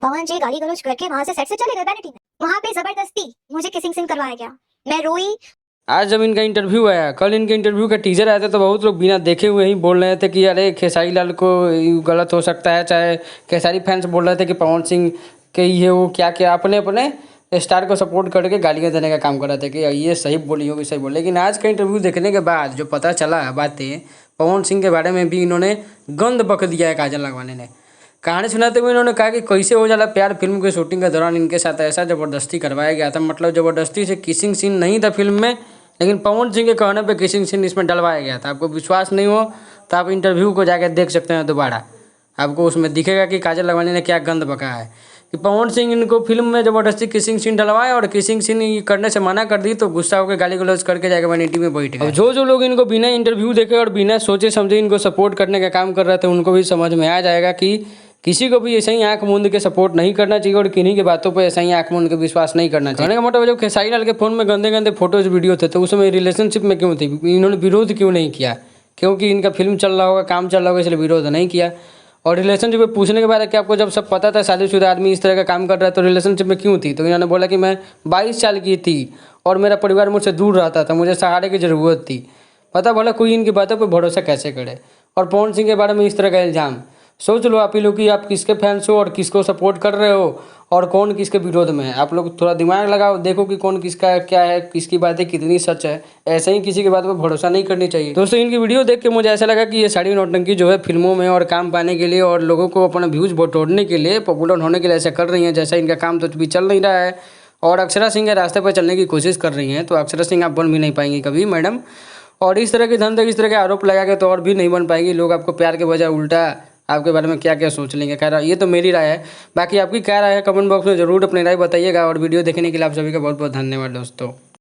पवन जी गाली गलौज करके वहां से सेट से चले गए वैनिटी में। वहां पे जबरदस्ती मुझे किसिंग सीन करवाया गया, मैं रोई। आज जब इनका इंटरव्यू आया, कल इनके इंटरव्यू का टीजर आया था, तो बहुत लोग बिना देखे हुए ही बोल रहे थे कि अरे खेसारी लाल को गलत हो सकता है, चाहे खेसारी फैंस बोल रहे थे कि पवन सिंह के ये वो क्या क्या अपने अपने स्टार को सपोर्ट करके गालियाँ देने का काम कर रहे थे कि ये सही बोली होगी सही बोली। लेकिन आज का इंटरव्यू देखने के बाद जो पता चला बातें, पवन सिंह के बारे में भी इन्होंने गंद बक दिया है काजल राघवानी ने। कहानी सुनाते हुए इन्होंने कहा कि कैसे हो जाला प्यार, फिल्म के शूटिंग के दौरान इनके साथ ऐसा ज़बरदस्ती करवाया गया था। मतलब ज़बरदस्ती से किसिंग सीन नहीं था फिल्म में, लेकिन पवन सिंह के कहने पे किसिंग सीन इसमें डलवाया गया था। आपको विश्वास नहीं हो तो आप इंटरव्यू को जाकर देख सकते हैं दोबारा, आपको उसमें दिखेगा कि काजल राघवानी ने क्या गंद बका है कि पवन सिंह इनको फिल्म में ज़बरदस्ती किसिंग सीन डलवाए और किसिंग सीन करने से मना कर दी, तो गुस्सा होकर गाली गलौज करके जाकर वैनिटी में बैठ गए। जो लोग इनको बिना इंटरव्यू देखे और बिना सोचे समझे इनको सपोर्ट करने का काम कर रहे थे, उनको भी समझ में आ जाएगा कि किसी को भी ऐसे ही आंख मूंद के सपोर्ट नहीं करना चाहिए और किन्हीं की बातों पर ऐसा ही आंख मूंद के विश्वास नहीं करना चाहिए। कहने का मतलब जब खेसारी लाल के फोन में गंदे गंदे फोटोज वीडियो थे, तो उस समय रिलेशनशिप में क्यों थी, इन्होंने विरोध क्यों नहीं किया? क्योंकि इनका फिल्म चल रहा होगा, काम चल रहा होगा, इसलिए विरोध नहीं किया। और रिलेशनशिप में पूछने के बाद कि आपको जब सब पता था शादीशुदा आदमी इस तरह का काम कर रहा है, तो रिलेशनशिप में क्यों थी? तो इन्होंने बोला कि मैं 22 साल की थी और मेरा परिवार मुझसे दूर रहता था, मुझे सहारे की ज़रूरत थी। पता भला कोई इनकी बातों पर भरोसा कैसे करे। और पवन सिंह के बारे में इस तरह का इल्ज़ाम, सोच लो आप ही लोग कि आप किसके फैंस हो और किसको सपोर्ट कर रहे हो और कौन किसके विरोध में है। आप लोग थोड़ा दिमाग लगाओ, देखो कि कौन किसका क्या है, किसकी बातें कितनी सच है। ऐसे ही किसी की बात पर भरोसा नहीं करनी चाहिए। दोस्तों, इनकी वीडियो देख के मुझे ऐसा लगा कि ये साड़ी नौटंकी जो है फिल्मों में और काम पाने के लिए और लोगों को अपना व्यूज़ बटोरने के लिए, पॉपुलर होने के लिए ऐसा कर रही हैं, जैसा इनका काम तो भी चल नहीं रहा है। और अक्षरा सिंह के रास्ते पर चलने की कोशिश कर रही हैं, तो अक्षरा सिंह आप बन भी नहीं पाएंगी कभी मैडम। और इस तरह के धंधे, इस तरह के आरोप लगा के तो और भी नहीं बन पाएगी। लोग आपको प्यार के बजाय उल्टा आपके बारे में क्या क्या सोच लेंगे। खैर, ये तो मेरी राय है, बाकी आपकी क्या राय है कमेंट बॉक्स में ज़रूर अपनी राय बताइएगा। और वीडियो देखने के लिए आप सभी का बहुत बहुत धन्यवाद दोस्तों।